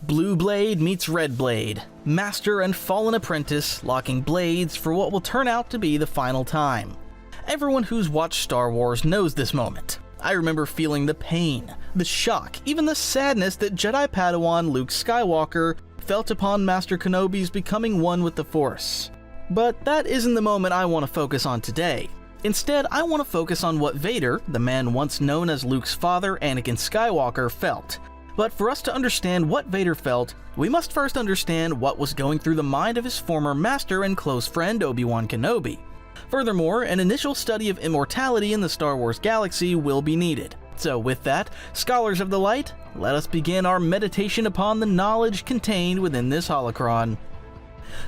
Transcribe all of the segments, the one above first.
Blue blade meets red blade, master and fallen apprentice locking blades for what will turn out to be the final time. Everyone who's watched Star Wars knows this moment. I remember feeling the pain, the shock, even the sadness that Jedi Padawan Luke Skywalker felt upon Master Kenobi's becoming one with the Force. But that isn't the moment I want to focus on today. Instead, I want to focus on what Vader, the man once known as Luke's father, Anakin Skywalker, felt. But for us to understand what Vader felt, we must first understand what was going through the mind of his former master and close friend Obi Wan Kenobi. Furthermore, an initial study of immortality in the Star Wars galaxy will be needed. So with that, Scholars of the Light, let us begin our meditation upon the knowledge contained within this holocron.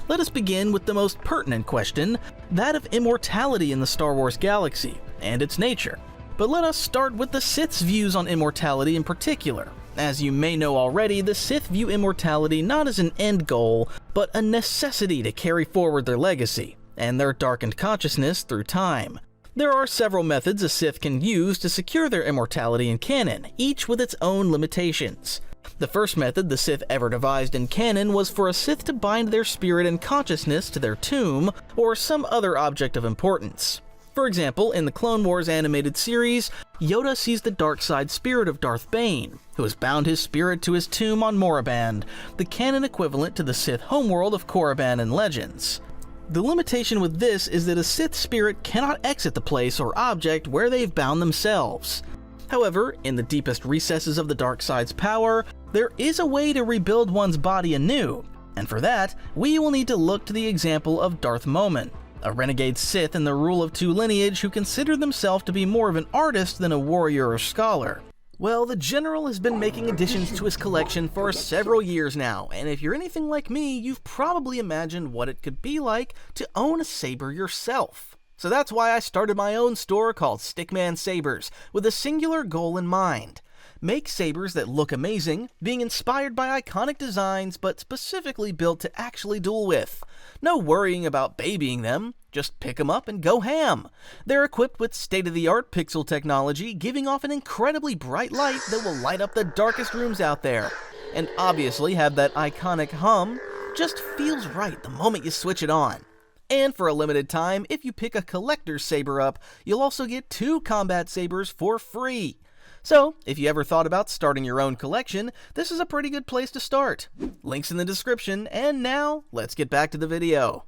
Let us begin with the most pertinent question, that of immortality in the Star Wars galaxy, and its nature. But let us start with the Sith's views on immortality in particular. As you may know already, the Sith view immortality not as an end goal, but a necessity to carry forward their legacy, and their darkened consciousness through time. There are several methods a Sith can use to secure their immortality in canon, each with its own limitations. The first method the Sith ever devised in canon was for a Sith to bind their spirit and consciousness to their tomb, or some other object of importance. For example, in the Clone Wars animated series, Yoda sees the dark side spirit of Darth Bane, who has bound his spirit to his tomb on Moraband, the canon equivalent to the Sith homeworld of Korriban in Legends. The limitation with this is that a Sith spirit cannot exit the place or object where they've bound themselves. However, in the deepest recesses of the dark side's power, there is a way to rebuild one's body anew, and for that, we will need to look to the example of Darth Momin, a renegade Sith in the Rule of Two lineage who considered themselves to be more of an artist than a warrior or scholar. Well, the General has been making additions to his collection for several years now, and if you're anything like me, you've probably imagined what it could be like to own a saber yourself. So that's why I started my own store called Stickman Sabers, with a singular goal in mind. Make sabers that look amazing, being inspired by iconic designs but specifically built to actually duel with. No worrying about babying them, just pick them up and go ham. They're equipped with state-of-the-art pixel technology, giving off an incredibly bright light that will light up the darkest rooms out there. And obviously have that iconic hum, just feels right the moment you switch it on. And for a limited time, if you pick a collector's saber up, you'll also get 2 combat sabers for free. So, if you ever thought about starting your own collection, this is a pretty good place to start. Links in the description, and now, let's get back to the video.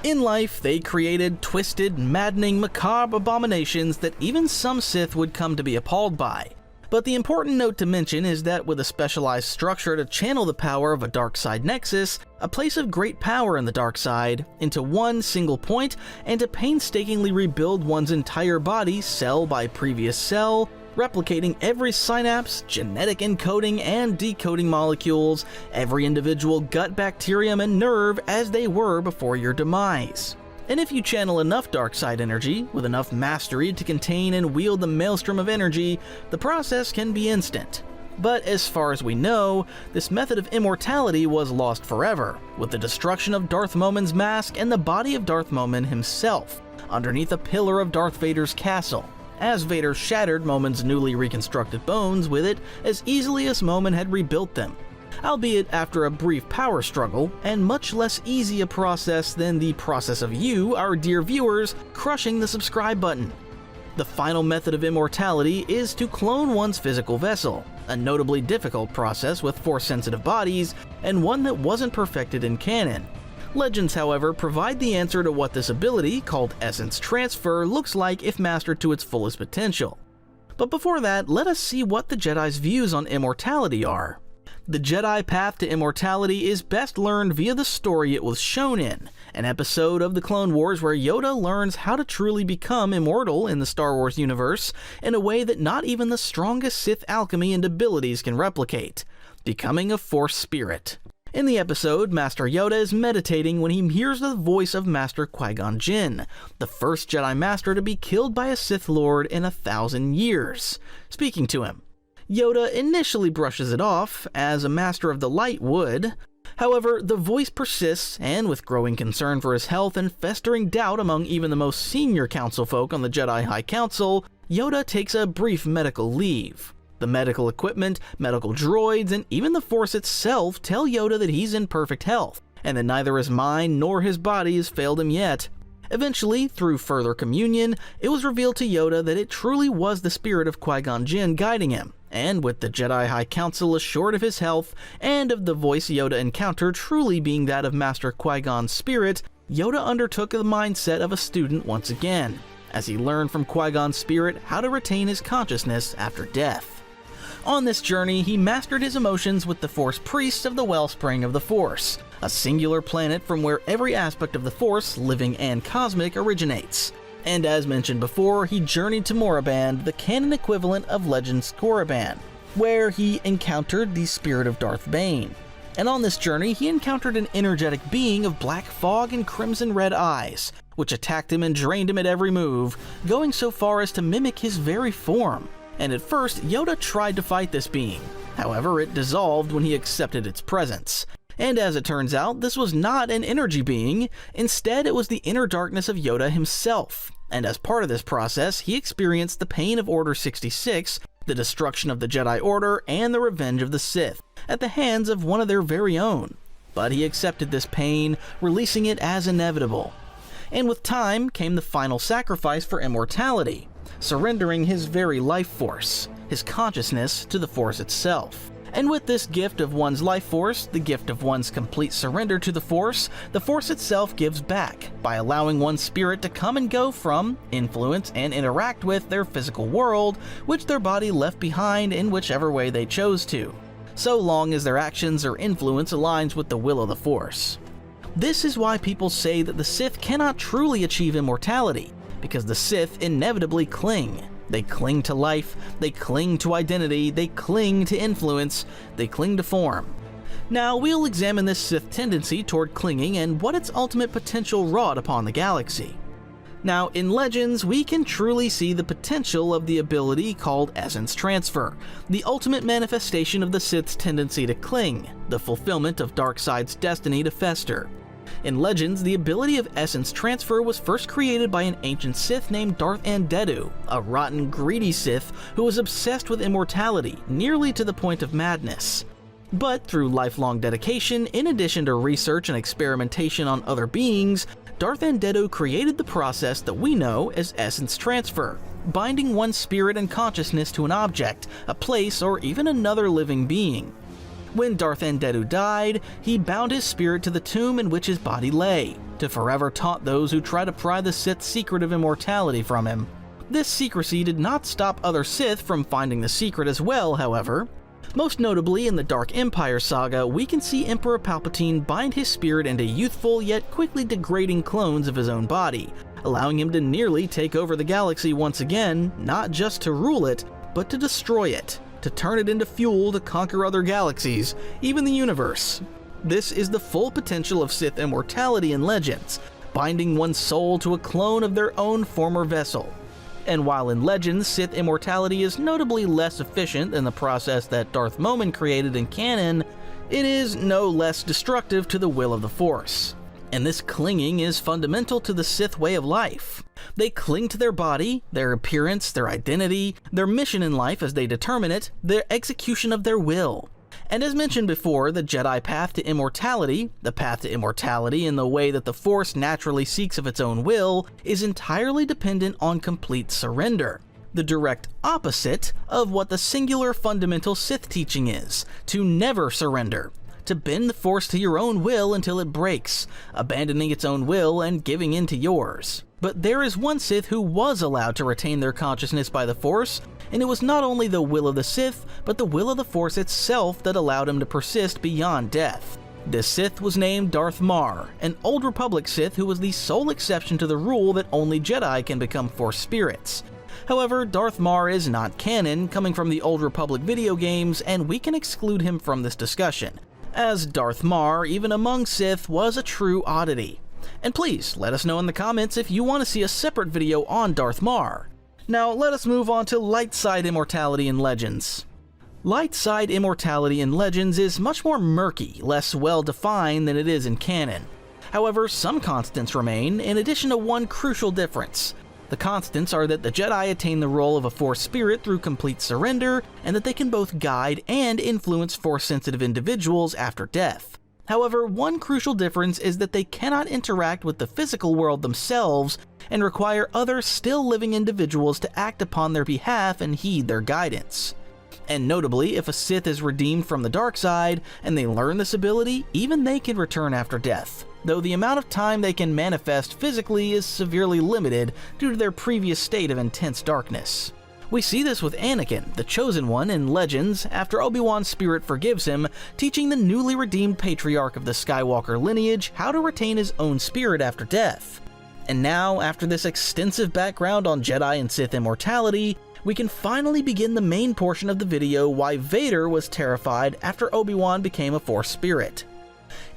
In life, they created twisted, maddening, macabre abominations that even some Sith would come to be appalled by. But the important note to mention is that with a specialized structure to channel the power of a dark side nexus, a place of great power in the dark side, into one single point, and to painstakingly rebuild one's entire body cell by previous cell, replicating every synapse, genetic encoding and decoding molecules, every individual gut bacterium and nerve as they were before your demise. And if you channel enough dark side energy, with enough mastery to contain and wield the maelstrom of energy, the process can be instant. But as far as we know, this method of immortality was lost forever, with the destruction of Darth Momin's mask and the body of Darth Momin himself, underneath a pillar of Darth Vader's castle, as Vader shattered Momin's newly reconstructed bones with it as easily as Momin had rebuilt them, albeit after a brief power struggle, and much less easy a process than the process of you, our dear viewers, crushing the subscribe button. The final method of immortality is to clone one's physical vessel, a notably difficult process with Force-sensitive bodies, and one that wasn't perfected in canon. Legends, however, provide the answer to what this ability, called essence transfer, looks like if mastered to its fullest potential. But before that, let us see what the Jedi's views on immortality are. The Jedi path to immortality is best learned via the story it was shown in, an episode of the Clone Wars where Yoda learns how to truly become immortal in the Star Wars universe in a way that not even the strongest Sith alchemy and abilities can replicate, becoming a Force spirit. In the episode, Master Yoda is meditating when he hears the voice of Master Qui-Gon Jinn, the first Jedi Master to be killed by a Sith Lord in 1,000 years, speaking to him. Yoda initially brushes it off, as a Master of the Light would. However, the voice persists, and with growing concern for his health and festering doubt among even the most senior council folk on the Jedi High Council, Yoda takes a brief medical leave. The medical equipment, medical droids, and even the Force itself tell Yoda that he's in perfect health, and that neither his mind nor his body has failed him yet. Eventually, through further communion, it was revealed to Yoda that it truly was the spirit of Qui-Gon Jinn guiding him, and with the Jedi High Council assured of his health, and of the voice Yoda encountered truly being that of Master Qui-Gon's spirit, Yoda undertook the mindset of a student once again, as he learned from Qui-Gon's spirit how to retain his consciousness after death. On this journey, he mastered his emotions with the Force Priests of the Wellspring of the Force, a singular planet from where every aspect of the Force, living and cosmic, originates. And as mentioned before, he journeyed to Moraband, the canon equivalent of Legends Korriban, where he encountered the spirit of Darth Bane. And on this journey, he encountered an energetic being of black fog and crimson red eyes, which attacked him and drained him at every move, going so far as to mimic his very form. And at first, Yoda tried to fight this being. However, it dissolved when he accepted its presence. And as it turns out, this was not an energy being, instead it was the inner darkness of Yoda himself. And as part of this process, he experienced the pain of Order 66, the destruction of the Jedi Order, and the revenge of the Sith, at the hands of one of their very own. But he accepted this pain, releasing it as inevitable. And with time came the final sacrifice for immortality, surrendering his very life force, his consciousness, to the Force itself. And with this gift of one's life force, the gift of one's complete surrender to the Force itself gives back, by allowing one's spirit to come and go from, influence, and interact with their physical world, which their body left behind in whichever way they chose to, so long as their actions or influence aligns with the will of the Force. This is why people say that the Sith cannot truly achieve immortality, because the Sith inevitably cling. They cling to life, they cling to identity, they cling to influence, they cling to form. Now, we'll examine this Sith tendency toward clinging and what its ultimate potential wrought upon the galaxy. Now, in Legends, we can truly see the potential of the ability called Essence Transfer, the ultimate manifestation of the Sith's tendency to cling, the fulfillment of Darkseid's destiny to fester. In Legends, the ability of Essence Transfer was first created by an ancient Sith named Darth Vader, a rotten, greedy Sith who was obsessed with immortality, nearly to the point of madness. But through lifelong dedication, in addition to research and experimentation on other beings, Darth Vader created the process that we know as Essence Transfer, binding one's spirit and consciousness to an object, a place, or even another living being. When Darth Vader died, he bound his spirit to the tomb in which his body lay, to forever taunt those who try to pry the Sith's secret of immortality from him. This secrecy did not stop other Sith from finding the secret as well, however. Most notably in the Dark Empire saga, we can see Emperor Palpatine bind his spirit into youthful yet quickly degrading clones of his own body, allowing him to nearly take over the galaxy once again, not just to rule it, but to destroy it, to turn it into fuel to conquer other galaxies, even the universe. This is the full potential of Sith immortality in Legends, binding one's soul to a clone of their own former vessel. And while in Legends, Sith immortality is notably less efficient than the process that Darth Maul created in canon, it is no less destructive to the will of the Force. And this clinging is fundamental to the Sith way of life. They cling to their body, their appearance, their identity, their mission in life as they determine it, their execution of their will. And as mentioned before, the Jedi path to immortality, the path to immortality in the way that the Force naturally seeks of its own will, is entirely dependent on complete surrender. The direct opposite of what the singular fundamental Sith teaching is, to never surrender. To bend the Force to your own will until it breaks, abandoning its own will and giving in to yours. But there is one Sith who was allowed to retain their consciousness by the Force, and it was not only the will of the Sith, but the will of the Force itself that allowed him to persist beyond death. This Sith was named Darth Maul, an Old Republic Sith who was the sole exception to the rule that only Jedi can become Force spirits. However, Darth Maul is not canon, coming from the Old Republic video games, and we can exclude him from this discussion, as Darth Maul, even among Sith, was a true oddity. And please, let us know in the comments if you want to see a separate video on Darth Maul. Now, let us move on to light side immortality in Legends. Light side immortality in Legends is much more murky, less well-defined than it is in canon. However, some constants remain, in addition to one crucial difference. The constants are that the Jedi attain the role of a Force spirit through complete surrender, and that they can both guide and influence Force-sensitive individuals after death. However, one crucial difference is that they cannot interact with the physical world themselves and require other still living individuals to act upon their behalf and heed their guidance. And notably, if a Sith is redeemed from the dark side and they learn this ability, even they can return after death, though the amount of time they can manifest physically is severely limited due to their previous state of intense darkness. We see this with Anakin, the Chosen One, in Legends, after Obi Wan's spirit forgives him, teaching the newly redeemed patriarch of the Skywalker lineage how to retain his own spirit after death. And now, after this extensive background on Jedi and Sith immortality, we can finally begin the main portion of the video why Vader was terrified after Obi Wan became a Force spirit.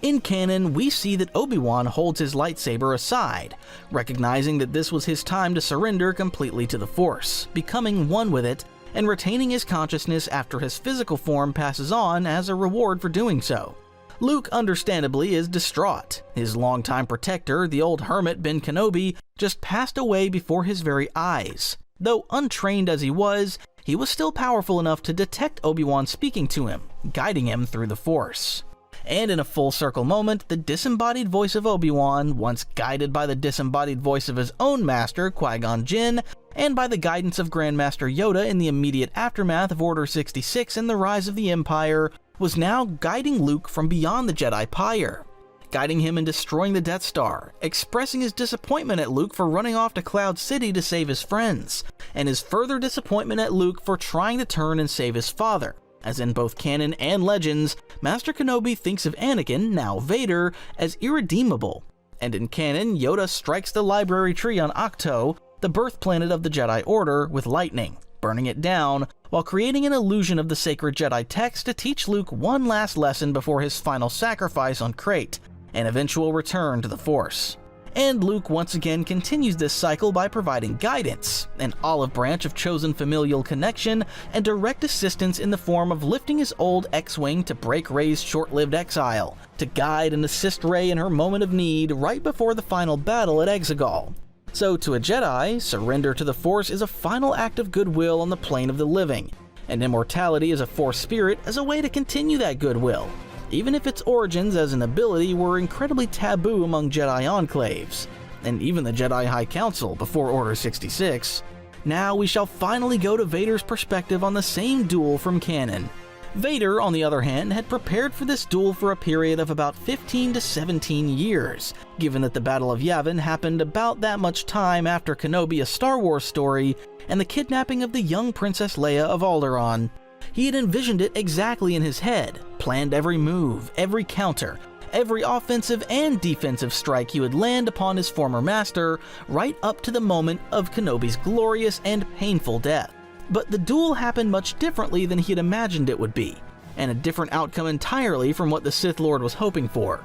In canon, we see that Obi Wan holds his lightsaber aside, recognizing that this was his time to surrender completely to the Force, becoming one with it, and retaining his consciousness after his physical form passes on as a reward for doing so. Luke, understandably, is distraught. His longtime protector, the old hermit Ben Kenobi, just passed away before his very eyes. Though untrained as he was still powerful enough to detect Obi Wan speaking to him, guiding him through the Force. And in a full circle moment, the disembodied voice of Obi Wan, once guided by the disembodied voice of his own master, Qui-Gon Jinn, and by the guidance of Grandmaster Yoda in the immediate aftermath of Order 66 and the rise of the Empire, was now guiding Luke from beyond the Jedi Pyre, guiding him in destroying the Death Star, expressing his disappointment at Luke for running off to Cloud City to save his friends, and his further disappointment at Luke for trying to turn and save his father. As in both canon and Legends, Master Kenobi thinks of Anakin, now Vader, as irredeemable. And in canon, Yoda strikes the library tree on Ahch-To, the birth planet of the Jedi Order, with lightning, burning it down, while creating an illusion of the sacred Jedi text to teach Luke one last lesson before his final sacrifice on Crate, an eventual return to the Force. And Luke once again continues this cycle by providing guidance, an olive branch of chosen familial connection, and direct assistance in the form of lifting his old X-Wing to break Rey's short-lived exile, to guide and assist Rey in her moment of need right before the final battle at Exegol. So to a Jedi, surrender to the Force is a final act of goodwill on the plane of the living, and immortality as a Force spirit as a way to continue that goodwill, even if its origins as an ability were incredibly taboo among Jedi enclaves, and even the Jedi High Council before Order 66. Now we shall finally go to Vader's perspective on the same duel from canon. Vader, on the other hand, had prepared for this duel for a period of about 15 to 17 years, given that the Battle of Yavin happened about that much time after Kenobi: A Star Wars Story and the kidnapping of the young Princess Leia of Alderaan. He had envisioned it exactly in his head, planned every move, every counter, every offensive and defensive strike he would land upon his former master, right up to the moment of Kenobi's glorious and painful death. But the duel happened much differently than he had imagined it would be, and a different outcome entirely from what the Sith Lord was hoping for.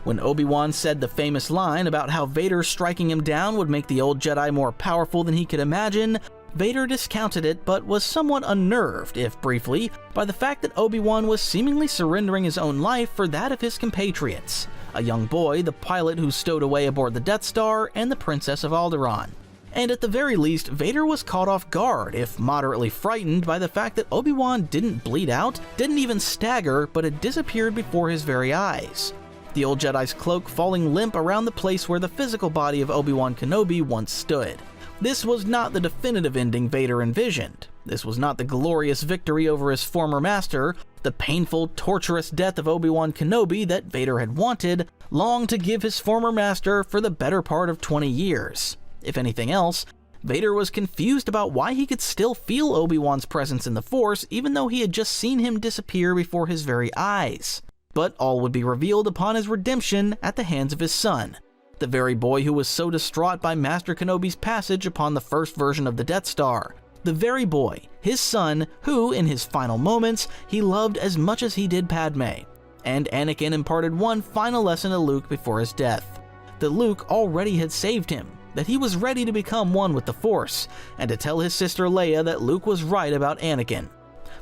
When Obi Wan said the famous line about how Vader striking him down would make the old Jedi more powerful than he could imagine, Vader discounted it, but was somewhat unnerved, if briefly, by the fact that Obi-Wan was seemingly surrendering his own life for that of his compatriots, a young boy, the pilot who stowed away aboard the Death Star, and the Princess of Alderaan. And at the very least, Vader was caught off guard, if moderately frightened, by the fact that Obi-Wan didn't bleed out, didn't even stagger, but had disappeared before his very eyes, the old Jedi's cloak falling limp around the place where the physical body of Obi-Wan Kenobi once stood. This was not the definitive ending Vader envisioned. This was not the glorious victory over his former master, the painful, torturous death of Obi-Wan Kenobi that Vader had wanted, longed to give his former master for the better part of 20 years. If anything else, Vader was confused about why he could still feel Obi-Wan's presence in the Force even though he had just seen him disappear before his very eyes. But all would be revealed upon his redemption at the hands of his son, the very boy who was so distraught by Master Kenobi's passage upon the first version of the Death Star. The very boy, his son, who, in his final moments, he loved as much as he did Padme. And Anakin imparted one final lesson to Luke before his death, that Luke already had saved him, that he was ready to become one with the Force, and to tell his sister Leia that Luke was right about Anakin.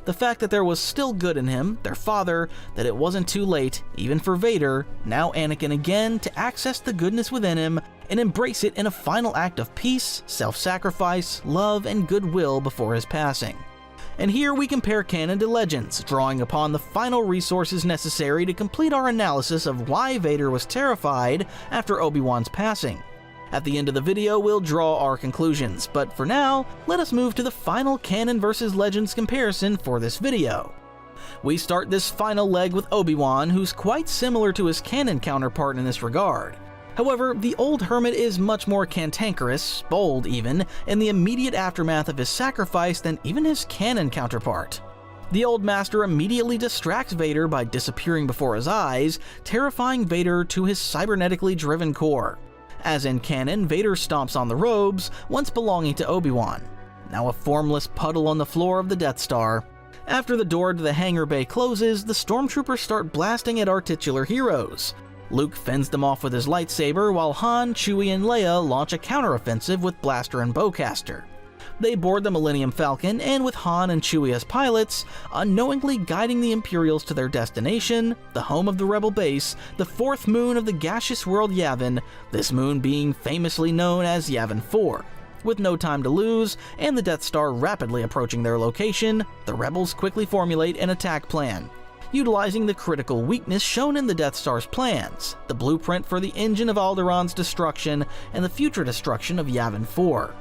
The fact that there was still good in him, their father, that it wasn't too late, even for Vader, now Anakin again, to access the goodness within him and embrace it in a final act of peace, self-sacrifice, love, and goodwill before his passing. And here we compare canon to legends, drawing upon the final resources necessary to complete our analysis of why Vader was terrified after Obi Wan's passing. At the end of the video, we'll draw our conclusions, but for now, let us move to the final canon versus legends comparison for this video. We start this final leg with Obi Wan, who's quite similar to his canon counterpart in this regard. However, the old hermit is much more cantankerous, bold even, in the immediate aftermath of his sacrifice than even his canon counterpart. The old master immediately distracts Vader by disappearing before his eyes, terrifying Vader to his cybernetically driven core. As in canon, Vader stomps on the robes, once belonging to Obi Wan, now a formless puddle on the floor of the Death Star. After the door to the hangar bay closes, the stormtroopers start blasting at our titular heroes. Luke fends them off with his lightsaber, while Han, Chewie, and Leia launch a counteroffensive with blaster and bowcaster. They board the Millennium Falcon, and with Han and Chewie as pilots, unknowingly guiding the Imperials to their destination, the home of the Rebel base, the fourth moon of the gaseous world Yavin, this moon being famously known as Yavin 4. With no time to lose, and the Death Star rapidly approaching their location, the Rebels quickly formulate an attack plan. Utilizing the critical weakness shown in the Death Star's plans, the blueprint for the engine of Alderaan's destruction and the future destruction of Yavin 4.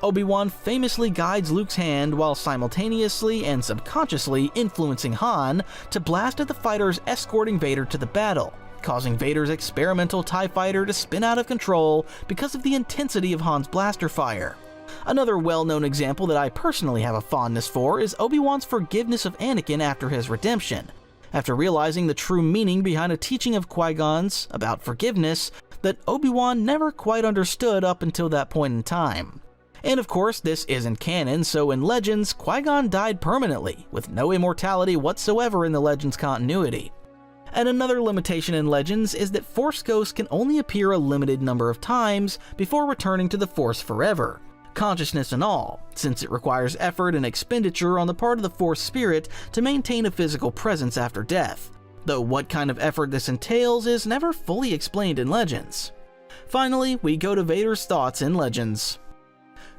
Obi-Wan famously guides Luke's hand while simultaneously and subconsciously influencing Han to blast at the fighters escorting Vader to the battle, causing Vader's experimental TIE fighter to spin out of control because of the intensity of Han's blaster fire. Another well-known example that I personally have a fondness for is Obi-Wan's forgiveness of Anakin after his redemption. After realizing the true meaning behind a teaching of Qui-Gon's about forgiveness that Obi-Wan never quite understood up until that point in time. And of course, this isn't canon, so in Legends, Qui-Gon died permanently, with no immortality whatsoever in the Legends continuity. And another limitation in Legends is that Force ghosts can only appear a limited number of times before returning to the Force forever, consciousness and all, since it requires effort and expenditure on the part of the Force spirit to maintain a physical presence after death, though what kind of effort this entails is never fully explained in Legends. Finally, we go to Vader's thoughts in Legends.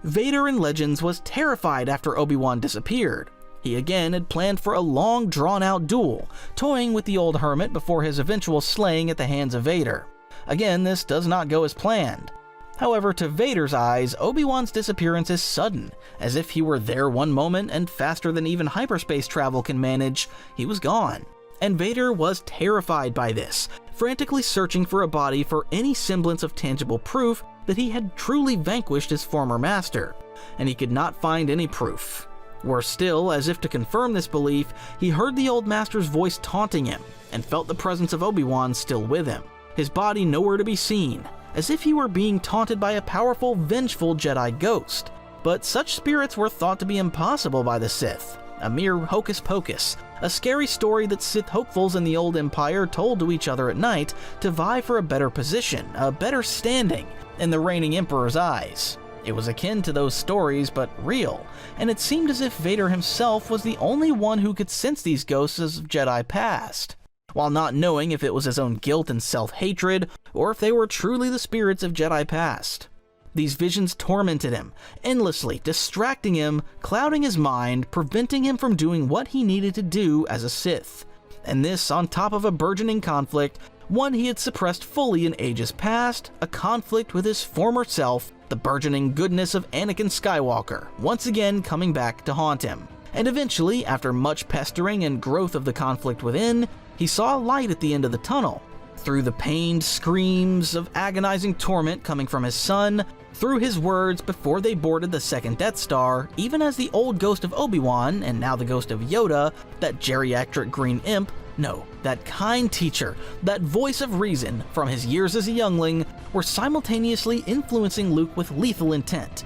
Vader in Legends was terrified after Obi-Wan disappeared. He again had planned for a long drawn-out duel, toying with the old hermit before his eventual slaying at the hands of Vader. Again, this does not go as planned. However, to Vader's eyes, Obi-Wan's disappearance is sudden, as if he were there one moment and faster than even hyperspace travel can manage, he was gone. And Vader was terrified by this, frantically searching for a body for any semblance of tangible proof that he had truly vanquished his former master, and he could not find any proof. Worse still, as if to confirm this belief, he heard the old master's voice taunting him, and felt the presence of Obi-Wan still with him, his body nowhere to be seen, as if he were being taunted by a powerful, vengeful Jedi ghost. But such spirits were thought to be impossible by the Sith, a mere hocus pocus, a scary story that Sith hopefuls in the old Empire told to each other at night to vie for a better position, a better standing, in the reigning Emperor's eyes. It was akin to those stories, but real, and it seemed as if Vader himself was the only one who could sense these ghosts of Jedi past, while not knowing if it was his own guilt and self-hatred, or if they were truly the spirits of Jedi past. These visions tormented him, endlessly distracting him, clouding his mind, preventing him from doing what he needed to do as a Sith. And this on top of a burgeoning conflict, one he had suppressed fully in ages past, a conflict with his former self, the burgeoning goodness of Anakin Skywalker, once again coming back to haunt him. And eventually, after much pestering and growth of the conflict within, he saw a light at the end of the tunnel. Through the pained screams of agonizing torment coming from his son, through his words before they boarded the second Death Star, even as the old ghost of Obi-Wan, and now the ghost of Yoda, that geriatric green imp, no, that kind teacher, that voice of reason from his years as a youngling, were simultaneously influencing Luke with lethal intent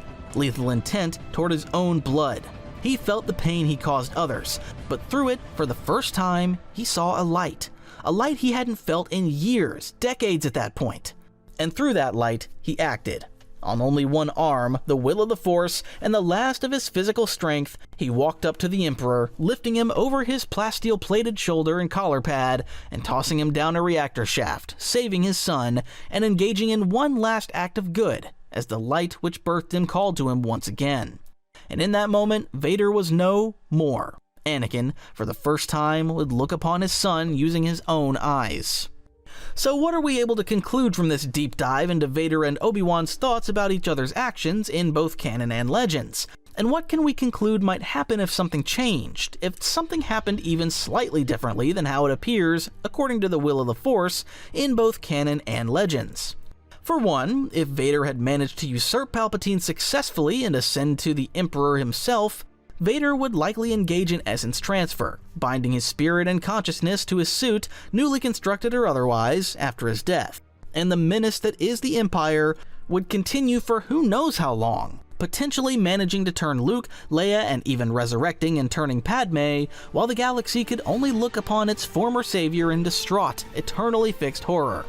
toward his own blood. He felt the pain he caused others, but through it, for the first time, he saw a light he hadn't felt in years, decades at that point. And through that light, he acted. On only one arm, the will of the Force, and the last of his physical strength, he walked up to the Emperor, lifting him over his plasteel-plated shoulder and collar pad, and tossing him down a reactor shaft, saving his son, and engaging in one last act of good, as the light which birthed him called to him once again. And in that moment, Vader was no more. Anakin, for the first time, would look upon his son using his own eyes. So what are we able to conclude from this deep dive into Vader and Obi-Wan's thoughts about each other's actions in both canon and legends? And what can we conclude might happen if something changed, if something happened even slightly differently than how it appears, according to the will of the Force, in both canon and legends? For one, if Vader had managed to usurp Palpatine successfully and ascend to the Emperor himself, Vader would likely engage in essence transfer, binding his spirit and consciousness to his suit, newly constructed or otherwise, after his death. And the menace that is the Empire would continue for who knows how long, potentially managing to turn Luke, Leia, and even resurrecting and turning Padme, while the galaxy could only look upon its former savior in distraught, eternally fixed horror.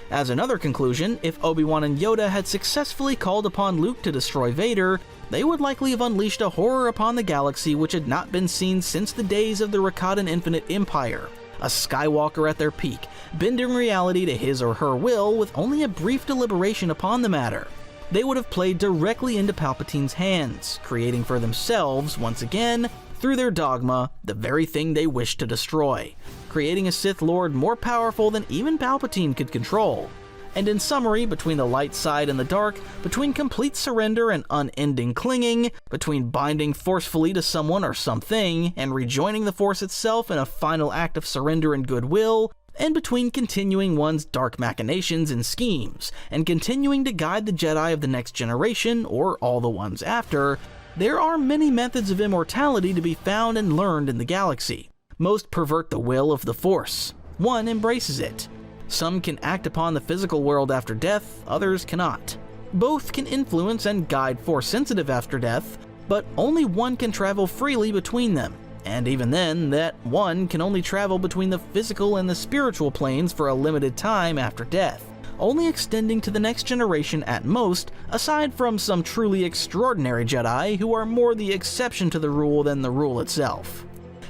As another conclusion, if Obi-Wan and Yoda had successfully called upon Luke to destroy Vader, they would likely have unleashed a horror upon the galaxy which had not been seen since the days of the Rakatan Infinite Empire. A Skywalker at their peak, bending reality to his or her will with only a brief deliberation upon the matter. They would have played directly into Palpatine's hands, creating for themselves, once again, through their dogma, the very thing they wished to destroy, creating a Sith Lord more powerful than even Palpatine could control. And in summary, between the light side and the dark, between complete surrender and unending clinging, between binding forcefully to someone or something, and rejoining the Force itself in a final act of surrender and goodwill, and between continuing one's dark machinations and schemes, and continuing to guide the Jedi of the next generation, or all the ones after, there are many methods of immortality to be found and learned in the galaxy. Most pervert the will of the Force. One embraces it. Some can act upon the physical world after death, others cannot. Both can influence and guide Force-sensitive after death, but only one can travel freely between them. And even then, that one can only travel between the physical and the spiritual planes for a limited time after death, only extending to the next generation at most, aside from some truly extraordinary Jedi who are more the exception to the rule than the rule itself.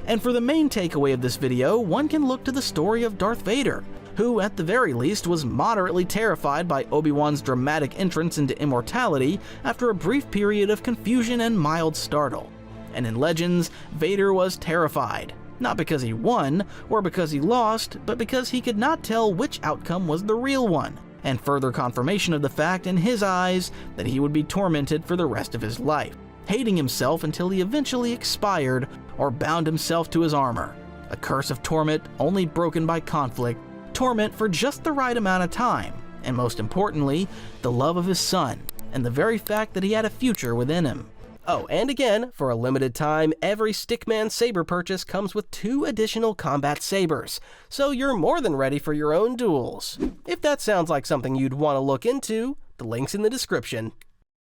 And for the main takeaway of this video, one can look to the story of Darth Vader, who at the very least was moderately terrified by Obi-Wan's dramatic entrance into immortality after a brief period of confusion and mild startle. And in Legends, Vader was terrified, not because he won or because he lost, but because he could not tell which outcome was the real one, and further confirmation of the fact in his eyes that he would be tormented for the rest of his life, hating himself until he eventually expired or bound himself to his armor. A curse of torment only broken by conflict, torment for just the right amount of time, and most importantly, the love of his son, and the very fact that he had a future within him. Oh, and again, for a limited time, every Stickman saber purchase comes with 2 additional combat sabers, so you're more than ready for your own duels. If that sounds like something you'd want to look into, the link's in the description.